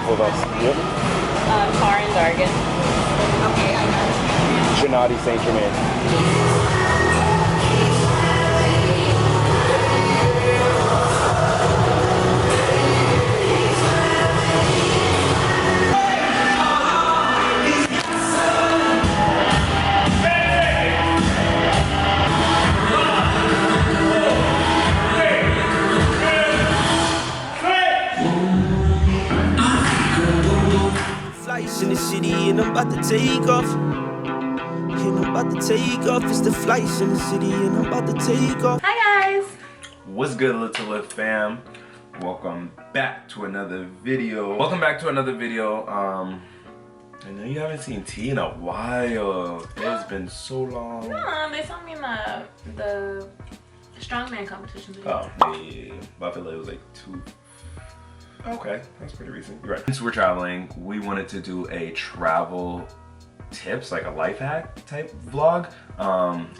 with us. Yep. Tar and Dargan. Okay, I got it. Gennady Saint Germain. In the city and I'm about to take off. And I'm about to take off. It's the flights in the city and I'm about to take off. Hi guys! What's good, Little Lift fam? Welcome back to another video. I know you haven't seen T in a while. It's been so long. No, they saw me in the strongman competition video. Oh, yeah. But I feel like it was like 2. Okay, that's pretty recent. You're right. Since we're traveling, we wanted to do a travel tips, like a life hack type vlog.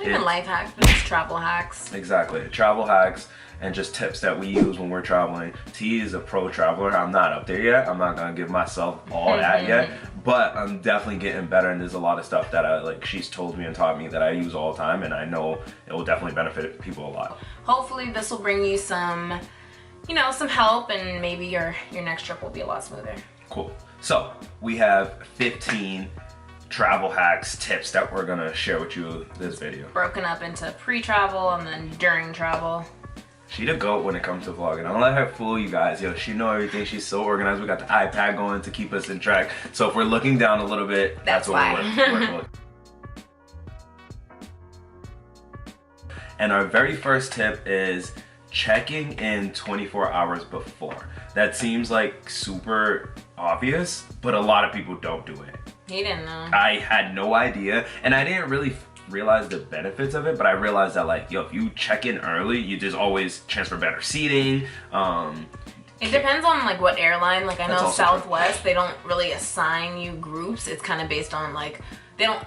Even life hacks, but just travel hacks. Exactly, travel hacks and just tips that we use when we're traveling. T is a pro traveler. I'm not up there yet. I'm not gonna give myself all that yet, but I'm definitely getting better. And there's a lot of stuff that she's told me and taught me that I use all the time, and I know it will definitely benefit people a lot. Hopefully, this will bring you some, some help, and maybe your next trip will be a lot smoother. Cool. So we have 15 travel hacks, tips that we're gonna share with you this video. Broken up into pre-travel and then during travel. She the GOAT when it comes to vlogging. Don't let her fool you guys. Yo, she know everything. She's so organized. We got the iPad going to keep us in track. So if we're looking down a little bit, that's what we're looking. And our very first tip is checking in 24 hours before. That seems like super obvious, but a lot of people don't do it. He didn't know. I had no idea, and I didn't really realize the benefits of it, but I realized that, like, yo, if you check in early, there's always chance for better seating. It depends on like what airline. Like I know Southwest, true. they don't really assign you groups. It's kind of based on like, they don't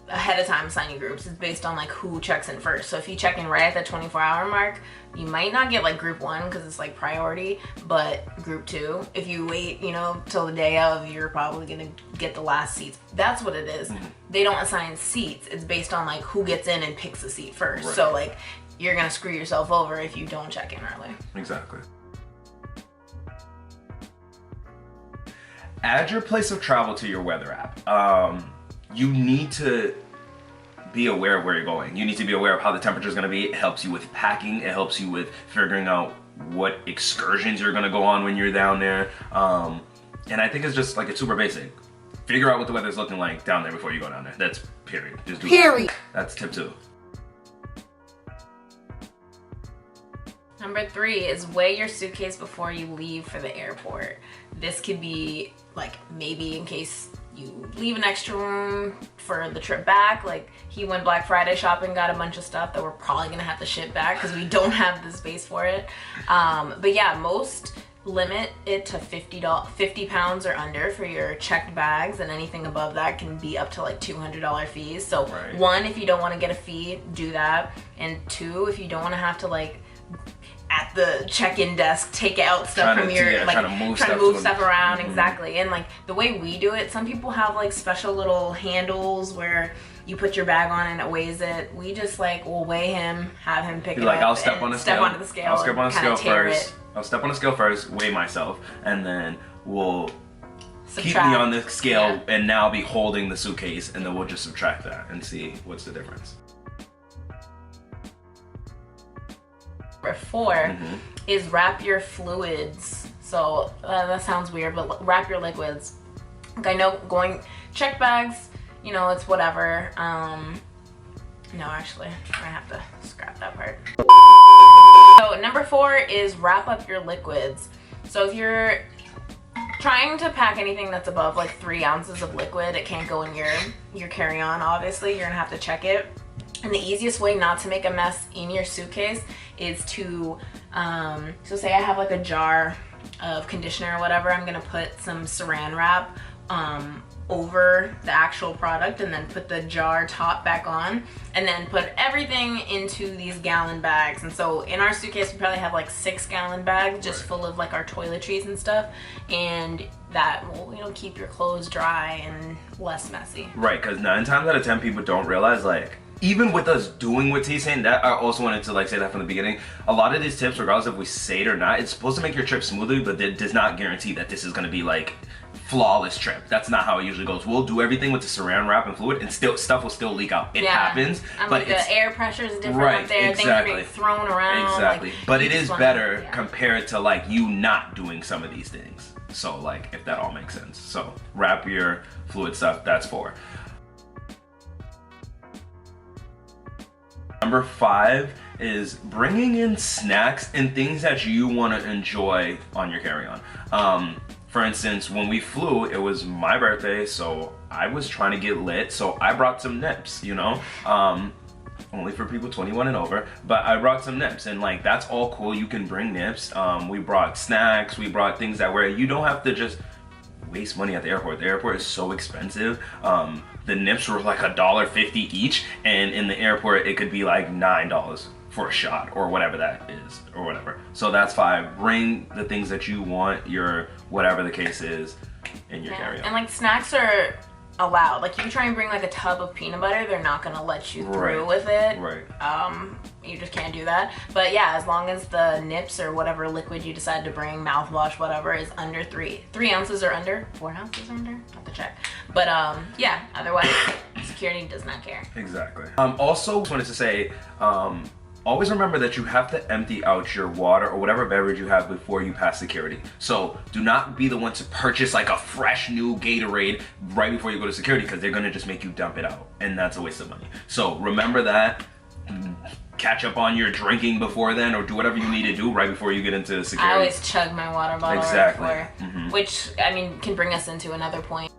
ahead of time assign you groups. It's based on like who checks in first. So if you check in right at the 24-hour mark, you might not get like group 1 because it's like priority, but group 2, if you wait, till the day of, you're probably gonna get the last seats. That's what it is. They don't assign seats. It's based on like who gets in and picks a seat first. Right. So like you're gonna screw yourself over if you don't check in early. Exactly. Add your place of travel to your weather app. You need to be aware of where you're going. You need to be aware of how the temperature is going to be. It helps you with packing. It helps you with figuring out what excursions you're going to go on when you're down there. And I think it's just like, it's super basic. Figure out what the weather's looking like down there before you go down there. That's period. Just do it. That's tip 2. Number 3 is weigh your suitcase before you leave for the airport. This could be like maybe in case you leave an extra room for the trip back. Like he went Black Friday shopping, got a bunch of stuff that we're probably gonna have to ship back because we don't have the space for it. But yeah, most limit it to 50 pounds or under for your checked bags, and anything above that can be up to like $200 fees. So right. 1, if you don't want to get a fee, do that. And 2, if you don't want to have to like at the check-in desk take out stuff from your trying to move stuff around. Exactly. And like the way we do it, some people have like special little handles where you put your bag on and it weighs it. We just like will weigh him, have him pick it up. I'll step on the scale. Onto the scale. I'll step on the scale first. I'll step on the scale first, weigh myself, and then we'll keep me on the scale and now be holding the suitcase, and then we'll just subtract that and see what's the difference. Number 4 is wrap your fluids. So that sounds weird, but wrap your liquids. Like I know check bags, it's whatever. No, actually, I have to scrap that part. So number 4 is wrap up your liquids. So if you're trying to pack anything that's above like 3 ounces of liquid, it can't go in your carry-on. Obviously, you're gonna have to check it. And the easiest way not to make a mess in your suitcase is to, so say I have like a jar of conditioner or whatever, I'm gonna put some saran wrap over the actual product, and then put the jar top back on, and then put everything into these gallon bags. And so in our suitcase, we probably have like 6 gallon bags just full of like our toiletries and stuff, and that will, you know, keep your clothes dry and less messy. Right, because 9 times out of 10 people don't realize, like, even with us doing what T's saying, that I also wanted to like say that from the beginning. A lot of these tips, regardless if we say it or not, it's supposed to make your trip smoother, but it does not guarantee that this is going to be like flawless trip. That's not how it usually goes. We'll do everything with the saran wrap and fluid, and still stuff will still leak out. It happens, but the air pressure is different right, up there. Exactly. Things are being thrown around. Exactly. Like, but it is better compared to like you not doing some of these things. So like, if that all makes sense. So wrap your fluid stuff. That's 4. Number 5 is bringing in snacks and things that you want to enjoy on your carry-on. For instance, when we flew, it was my birthday, so I was trying to get lit, so I brought some nips, you know? Only for people 21 and over, but I brought some nips, and like, that's all cool. You can bring nips. We brought snacks, we brought things that where you don't have to just waste money at the airport. The airport is so expensive. The nips were like $1.50 each, and in the airport it could be like $9 for a shot or whatever that is, or whatever. So that's 5. Bring the things that you want, your whatever the case is, in your carry-on. And like, snacks are allowed. Like, you try and bring like a tub of peanut butter, they're not gonna let you through with it. Right. You just can't do that. But yeah, as long as the nips or whatever liquid you decide to bring, mouthwash, whatever, is under 3 ounces or under, 4 ounces or under, have to check. But yeah, otherwise security does not care. Exactly. Also just wanted to say, always remember that you have to empty out your water or whatever beverage you have before you pass security. So do not be the one to purchase like a fresh new Gatorade right before you go to security, because they're gonna just make you dump it out, and that's a waste of money. So remember that. Catch up on your drinking before then, or do whatever you need to do right before you get into security. I always chug my water bottle exactly. right before, which, I mean, can bring us into another point.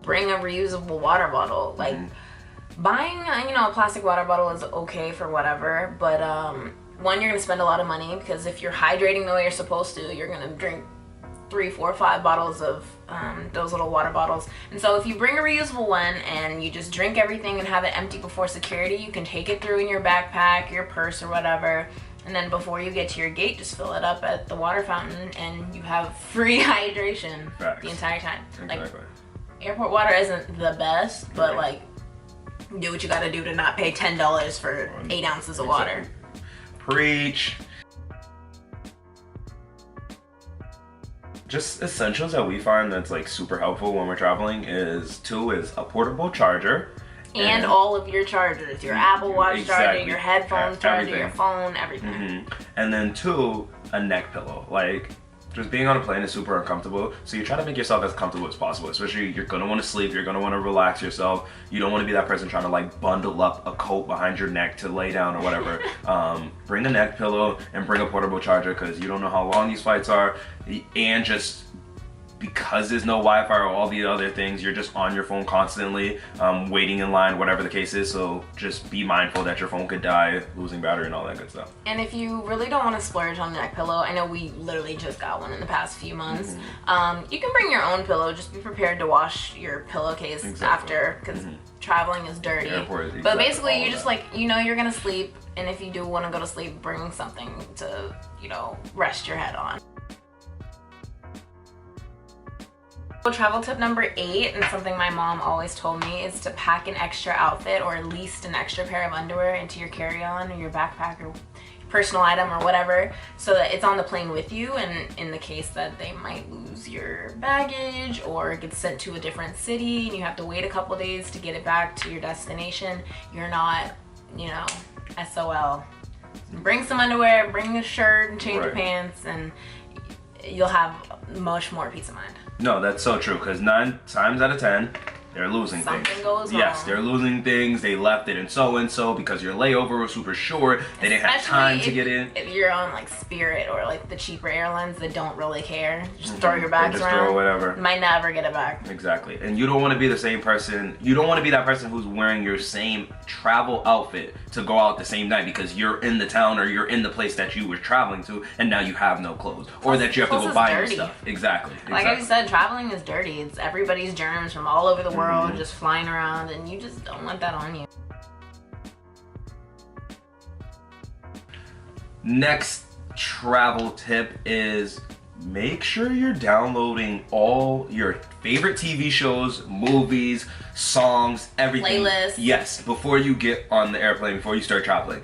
Bring a reusable water bottle. Like, buying, you know, a plastic water bottle is okay for whatever, but one, you're gonna spend a lot of money, because if you're hydrating the way you're supposed to, you're gonna drink 3, 4, 5 bottles of those little water bottles. And so if you bring a reusable one and you just drink everything and have it empty before security, you can take it through in your backpack, your purse, or whatever, and then before you get to your gate, just fill it up at the water fountain, and you have free hydration the entire time. Exactly. Like, airport water isn't the best, but like, do what you gotta do to not pay $10 for 8 ounces of water. Preach. Just essentials that we find that's like super helpful when we're traveling is a portable charger. And all of your chargers, your Apple Watch charger, your headphones charger, your phone, everything. And then 2, a neck pillow. Like, just being on a plane is super uncomfortable, so you try to make yourself as comfortable as possible. Especially, you're gonna want to sleep, you're gonna want to relax yourself. You don't want to be that person trying to like bundle up a coat behind your neck to lay down or whatever. Bring a neck pillow and bring a portable charger, because you don't know how long these flights are, and just because there's no Wi-Fi or all the other things, you're just on your phone constantly, waiting in line, whatever the case is. So just be mindful that your phone could die, losing battery and all that good stuff. And if you really don't want to splurge on a neck pillow, I know we literally just got one in the past few months. You can bring your own pillow. Just be prepared to wash your pillowcase after, because traveling is dirty. But basically, you just like, you know, you're gonna sleep, and if you do want to go to sleep, bring something to, you know, rest your head on. Travel tip number 8, and something my mom always told me, is to pack an extra outfit or at least an extra pair of underwear into your carry-on or your backpack or personal item or whatever, so that it's on the plane with you, and in the case that they might lose your baggage or it gets sent to a different city and you have to wait a couple days to get it back to your destination, you're not, you know, SOL. Bring some underwear, bring a shirt and change of pants, and you'll have much more peace of mind. No, that's so true, because 9 times out of 10, they're losing things. Something goes Yes, wrong. they're losing things. They left it in so-and-so because your layover was super short. They didn't have time to get in. If you're on like Spirit or like the cheaper airlines that don't really care, just throw your bags just around. throw whatever. You might never get it back. Exactly. And you don't want to be the same person. You don't want to be that person who's wearing your same travel outfit to go out the same night because you're in the town or you're in the place that you were traveling to and now you have no clothes. Or that you have to go buy new stuff. Exactly. Like I said, traveling is dirty. It's everybody's germs from all over the world just flying around, and you just don't want that on you. Next travel tip is make sure you're downloading all your favorite TV shows, movies, songs, everything. Playlists. Yes, before you get on the airplane, before you start traveling.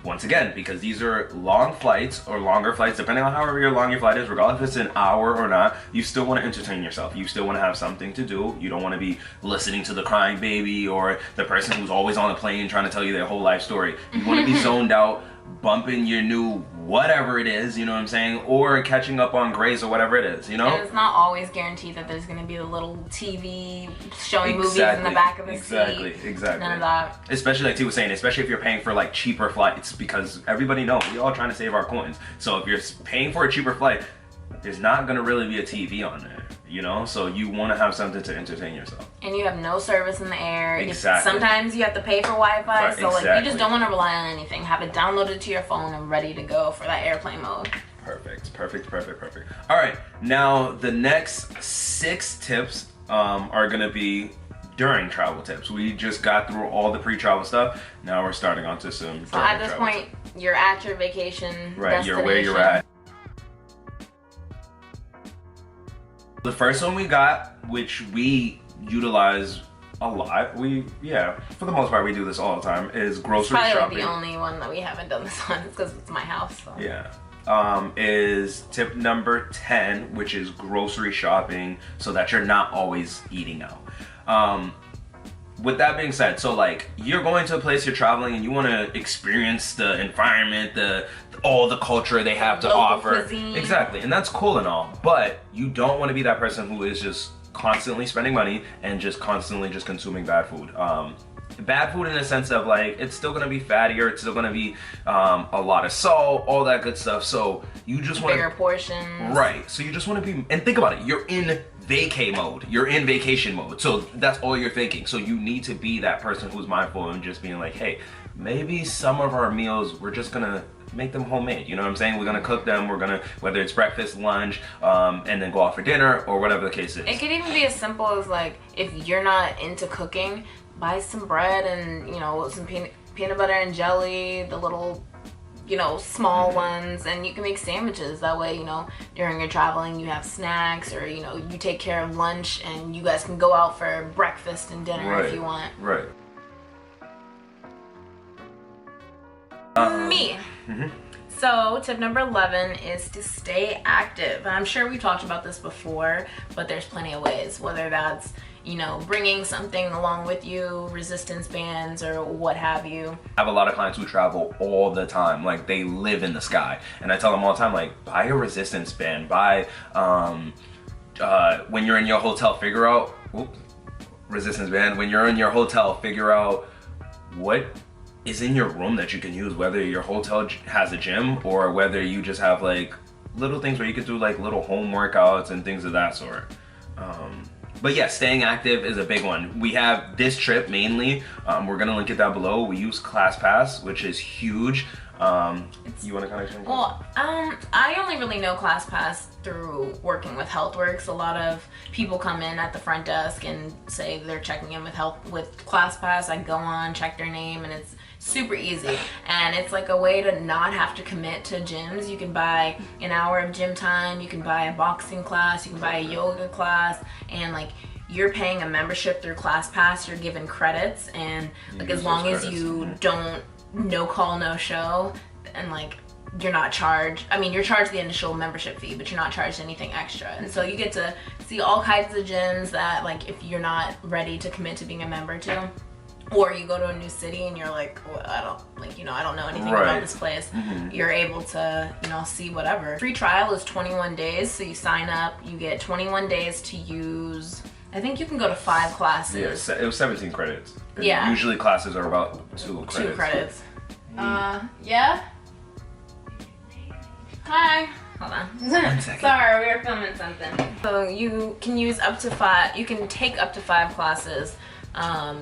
Once again, because these are long flights or longer flights, depending on however long your flight is, regardless if it's an hour or not, you still want to entertain yourself. You still want to have something to do. You don't want to be listening to the crying baby or the person who's always on the plane trying to tell you their whole life story. You want to be zoned out, bumping your new whatever it is, you know what I'm saying, or catching up on Grays or whatever it is, you know? And it's not always guaranteed that there's going to be a little TV showing movies in the back of the seat. Exactly. None of that. Especially like T was saying, especially if you're paying for like cheaper flights, because everybody knows we all trying to save our coins. So if you're paying for a cheaper flight, there's not going to really be a TV on there, you know? So you want to have something to entertain yourself. And you have no service in the air. Exactly. Sometimes you have to pay for Wi-Fi, Right, so like you exactly. just don't want to rely on anything. Have it downloaded to your phone and ready to go for that airplane mode. Perfect. All right, now the next 6 tips are gonna be during travel tips. We just got through all the pre-travel stuff. Now we're starting onto some. So at this point, you're at your vacation right, you're where you're at. The first one we got, which we utilize a lot, for the most part we do this all the time, is grocery Probably shopping. like the only one that we haven't done this on because it's my house. So. Yeah. Is tip number 10, which is grocery shopping so that you're not always eating out. With that being said, so like you're going to a place, you're traveling and you want to experience the environment, all the culture they have to Local offer. cuisine. Exactly. And that's cool and all, but you don't want to be that person who is just constantly spending money and just constantly just consuming bad food. Bad food in the sense of like it's still gonna be fattier, it's still gonna be a lot of salt, all that good stuff. So you just want bigger portions. Right. So you just want to be, and think about it. You're in vacay mode. You're in vacation mode. So that's all you're thinking. So you need to be that person who's mindful and just being like, hey, maybe some of our meals we're just gonna make them homemade. You know what I'm saying? We're gonna cook them. We're gonna, whether it's breakfast, lunch, and then go out for dinner or whatever the case is. It could even be as simple as like if you're not into cooking, buy some bread and some peanut butter and jelly, the little small ones, and you can make sandwiches. That way, during your traveling you have snacks, or you take care of lunch and you guys can go out for breakfast and dinner if you want. Right. Me. So tip number 11 is to stay active. And I'm sure we've talked about this before, but there's plenty of ways, whether that's bringing something along with you, resistance bands or what have you. I have a lot of clients who travel all the time, like they live in the sky, and I tell them all the time, like, buy a resistance band, buy when you're in your hotel, figure out resistance band. When you're in your hotel, figure out what is in your room that you can use, whether your hotel has a gym or whether you just have like little things where you could do like little home workouts and things of that sort. But yeah, staying active is a big one. We have this trip mainly, we're gonna link it down below. We use ClassPass, which is huge. You want to kind of explain? Well, I only really know ClassPass through working with HealthWorks. A lot of people come in at the front desk and say they're checking in with ClassPass. I go on, check their name, and it's super easy. And it's like a way to not have to commit to gyms. You can buy an hour of gym time, you can buy a boxing class, you can buy a yoga class, and like you're paying a membership through ClassPass, you're given credits, and like as long as you don't no call, no show, and like you're not charged. I mean, you're charged the initial membership fee, but you're not charged anything extra. And so you get to see all kinds of gyms that like if you're not ready to commit to being a member to, or you go to a new city and you're like, well, I don't know anything about this place. You're able to, see whatever. Free trial is 21 days. So you sign up, you get 21 days to use I think you can go to 5 classes. Yes, it was 17 credits. And Yeah. usually classes are about 2 credits. 2 credits. Yeah? Hi. Hold on. 1 second. Sorry, we were filming something. So you can use up to 5, you can take up to 5 classes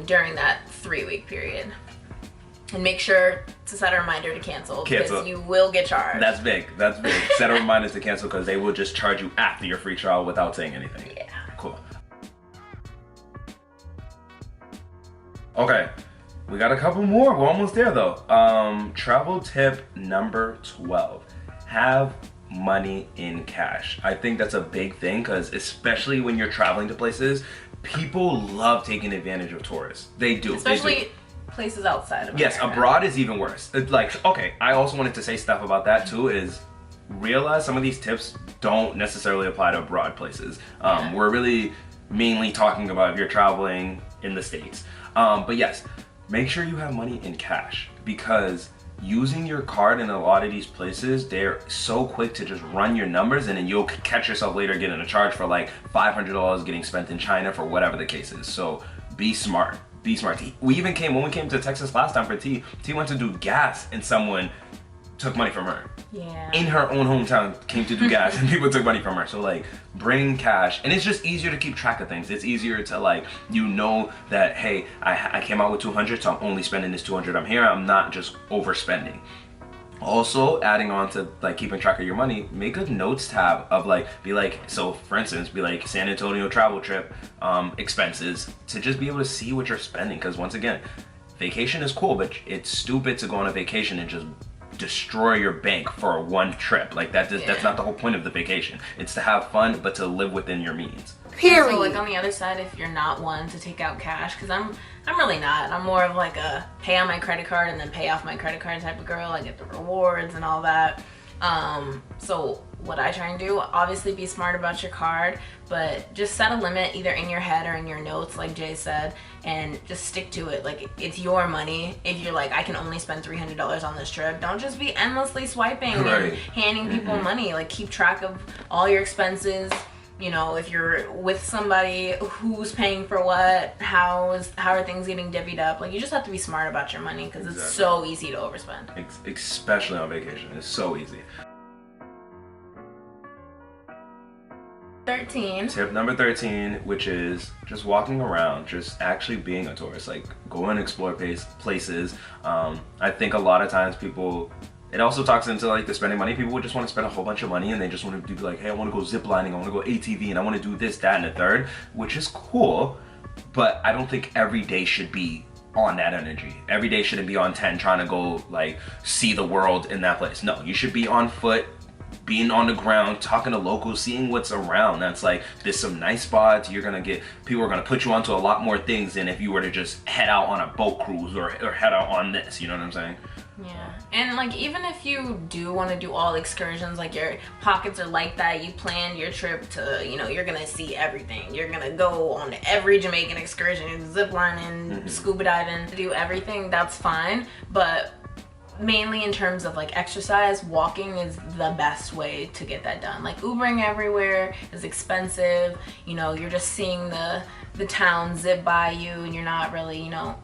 during that 3-week period. And make sure to set a reminder to cancel. Because you will get charged. That's big. That's big. Set a reminder to cancel because they will just charge you after your free trial without saying anything. Yeah. Cool. Okay. We got a couple more. We're almost there though. Travel tip number 12. Have money in cash. I think that's a big thing because especially when you're traveling to places, people love taking advantage of tourists. They do. Especially places outside of Yes, America. abroad is even worse. It's like, okay, I also wanted to say stuff about that too is realize some of these tips don't necessarily apply to abroad places. We're really mainly talking about if you're traveling in the States. But yes, make sure you have money in cash because using your card in a lot of these places, they're so quick to just run your numbers and then you'll catch yourself later getting a charge for like $500 getting spent in China for whatever the case is. So be smart. Be smart. When we came to Texas last time for T went to do gas and someone took money from her. Yeah. In her own hometown, came to do gas and people took money from her. So like, bring cash. And it's just easier to keep track of things. It's easier to like, you know that, hey, I came out with 200, so I'm only spending this 200. I'm here, I'm not just overspending. Also, adding on to like keeping track of your money, make a notes tab of like, be like, so for instance, be like San Antonio travel trip expenses to just be able to see what you're spending. Because once again, vacation is cool, but it's stupid to go on a vacation and just destroy your bank for one trip. Like that's not the whole point of the vacation. It's to have fun, but to live within your means. Period. So like on the other side, if you're not one to take out cash, because I'm really not. I'm more of like a pay on my credit card and then pay off my credit card type of girl. I get the rewards and all that. So what I try and do, obviously be smart about your card, but just set a limit either in your head or in your notes, like Jay said, and just stick to it. Like it's your money. If you're like, I can only spend $300 on this trip, don't just be endlessly swiping and handing people money. Like keep track of all your expenses. You know, if you're with somebody, who's paying for what, how are things getting divvied up? Like you just have to be smart about your money because it's so easy to overspend. Especially on vacation, it's so easy. 13. Tip number 13, which is just walking around, just actually being a tourist. Like go and explore places. I think a lot of times people, it also talks into like the spending money. People would just want to spend a whole bunch of money and they just want to do like, hey, I want to go zip lining, I want to go ATV, and I want to do this, that, and the third, which is cool. But I don't think every day should be on that energy. Every day shouldn't be on 10 trying to go like see the world in that place. No, you should be on foot, being on the ground, talking to locals, seeing what's around. That's like, there's some nice spots. You're gonna get, people are gonna put you onto a lot more things than if you were to just head out on a boat cruise or head out on this, you know what I'm saying? Yeah, and like even if you do want to do all excursions, like your pockets are like that, you planned your trip to, you know, you're gonna see everything. You're gonna go on every Jamaican excursion, zip lining, scuba diving, do everything, that's fine. But mainly in terms of like exercise, walking is the best way to get that done. Like Ubering everywhere is expensive. You know, you're just seeing the town zip by you and you're not really, you know,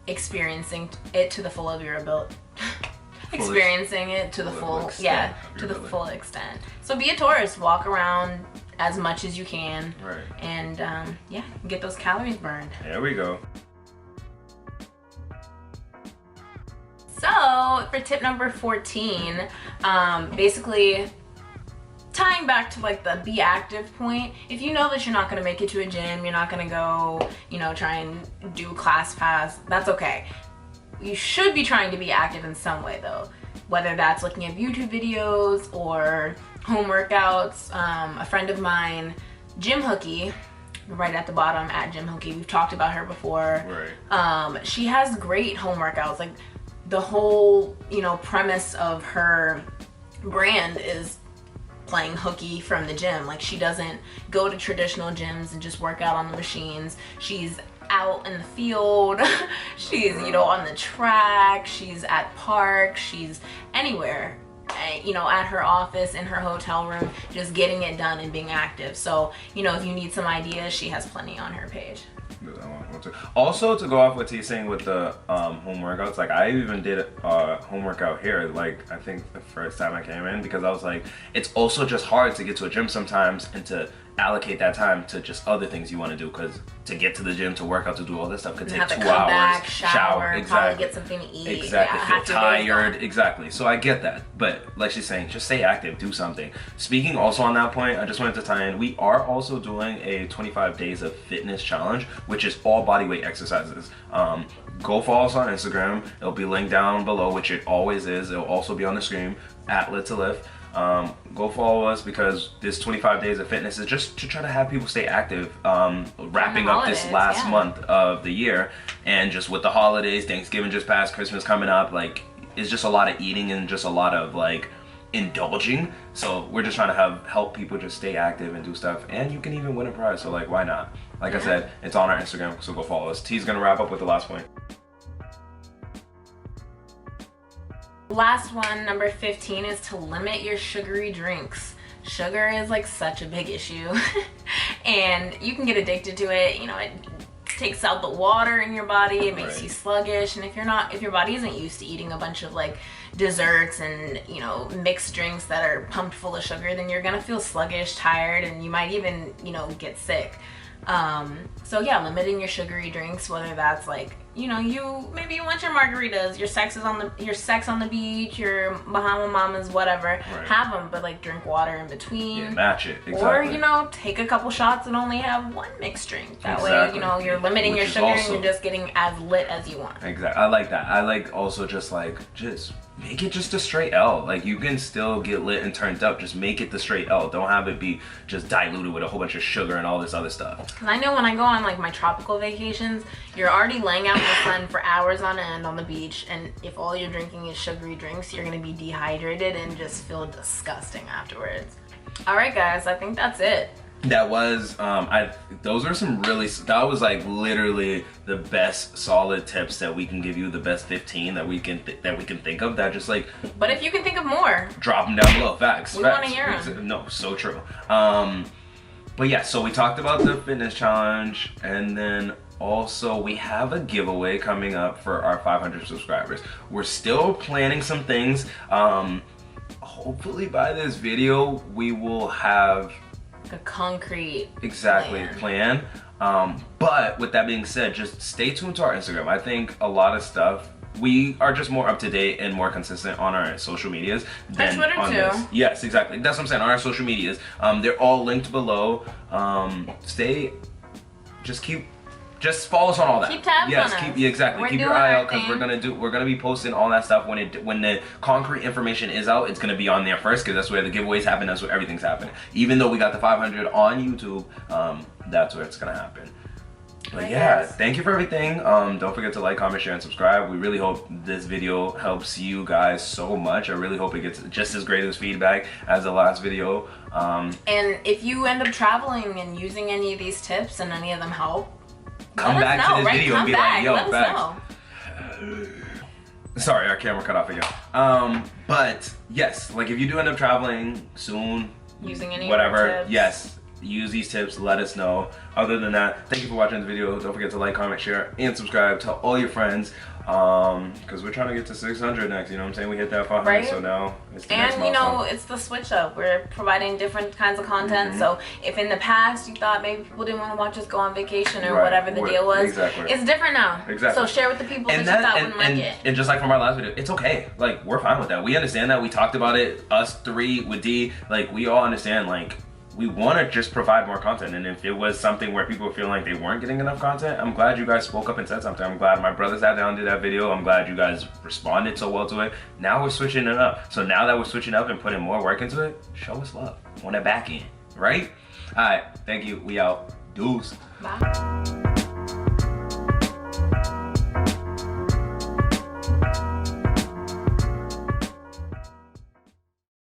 experiencing it to the full of your ability. Experiencing it to the full extent, to the full extent. So be a tourist, walk around as much as you can, and yeah, get those calories burned. There we go. So for tip number 14, basically tying back to like the be active point, if you know that you're not going to make it to a gym, you're not going to go, you know, try and do class pass, that's okay. You should be trying to be active in some way though, whether that's looking at YouTube videos or home workouts. A friend of mine, Gym Hookie, right at the bottom at Gym Hookie, we've talked about her before. She has great home workouts. Like the whole, you know, premise of her brand is playing hooky from the gym. Like she doesn't go to traditional gyms and just work out on the machines. She's out in the field, she's, you know, on the track, she's at parks, she's anywhere. you know, at her office, in her hotel room, just getting it done and being active. So, you know, if you need some ideas, she has plenty on her page. Also, to go off what he's saying with the home workouts, like I even did a home workout here, like I think the first time I came in, because I was like, it's also just hard to get to a gym sometimes and to allocate that time to just other things you want to do, because to get to the gym, to work out, to do all this stuff could take 2 hours. Back, shower, exactly. Probably get something to eat. Exactly. Yeah, feel tired. Exactly. So I get that, but like she's saying, just stay active, do something. Speaking also on that point, I just wanted to tie in. We are also doing a 25 days of fitness challenge, which is all body weight exercises. Go follow us on Instagram. It'll be linked down below, which it always is. It'll also be on the screen at Lit to Lift. Go follow us, because this 25 days of fitness is just to try to have people stay active, wrapping up this last month of the year. And just with the holidays, Thanksgiving just passed, Christmas coming up, like it's just a lot of eating and just a lot of like indulging. So we're just trying to help people just stay active and do stuff, and you can even win a prize, so like why not? Like I said, it's on our Instagram, so go follow us. T's gonna wrap up with the last point. Last one, number 15, is to limit your sugary drinks. Sugar is like such a big issue and you can get addicted to it. You know, it takes out the water in your body, it makes you sluggish, and if your body isn't used to eating a bunch of like desserts and, you know, mixed drinks that are pumped full of sugar, then you're gonna feel sluggish, tired, and you might even, you know, get sick. So yeah, limiting your sugary drinks, whether that's like, you know, maybe you want your margaritas, your sex on the beach, your Bahama Mamas, whatever, have them, but like drink water in between. Yeah, match it, exactly. Or, you know, take a couple shots and only have one mixed drink. That way, you know, you're limiting your sugar and you're just getting as lit as you want. Exactly, I like that. I like also just make it just a straight L. Like you can still get lit and turned up, just make it the straight L. Don't have it be just diluted with a whole bunch of sugar and all this other stuff. Cause I know when I go on like my tropical vacations, you're already laying out in the sun for hours on end on the beach, and if all you're drinking is sugary drinks, you're gonna be dehydrated and just feel disgusting afterwards. All right guys, I think that's it. That was those are some really, that was like literally the best solid tips that we can give you, the best 15 that we can think of, that just like, but if you can think of more, drop them down below. Facts. We want to hear them. No, so true. But yeah, so we talked about the fitness challenge, and then also we have a giveaway coming up for our 500 subscribers. We're still planning some things. Hopefully by this video we will have a concrete plan. But with that being said, just stay tuned to our Instagram. I think a lot of stuff, we are just more up to date and more consistent on our social medias than on this. Yes, exactly. That's what I'm saying. On our social medias, they're all linked below. Just follow us on all that. Keep tabs on us. Exactly. Keep your eye out, because we're gonna be posting all that stuff when the concrete information is out. It's gonna be on there first, because that's where the giveaways happen. That's where everything's happening. Even though we got the 500 on YouTube, that's where it's gonna happen. But yeah, thank you for everything. Don't forget to like, comment, share, and subscribe. We really hope this video helps you guys so much. I really hope it gets just as great as feedback as the last video. And if you end up traveling and using any of these tips and any of them help, come back to this video and be like, yo, facts. Sorry, our camera cut off again. But yes, like if you do end up traveling soon, using any whatever, yes, use these tips, let us know. Other than that, thank you for watching this video. Don't forget to like, comment, share, and subscribe. Tell all your friends, because we're trying to get to 600 next, you know what I'm saying? We hit that 500, so now it's the next milestone. You know, it's the switch up. We're providing different kinds of content, so if in the past you thought maybe people didn't want to watch us go on vacation or whatever the deal was, it's different now. So share with the people that you thought wouldn't like it. And just like from our last video, it's okay. Like, we're fine with that. We understand that. We talked about it, us three with D, like, we all understand, like, we want to just provide more content, and if it was something where people feel like they weren't getting enough content, I'm glad you guys spoke up and said something. I'm glad my brother sat down and did that video. I'm glad you guys responded so well to it. Now we're switching it up. So now that we're switching up and putting more work into it, show us love on that back end, right? All right, thank you. We out. Deuce. Bye.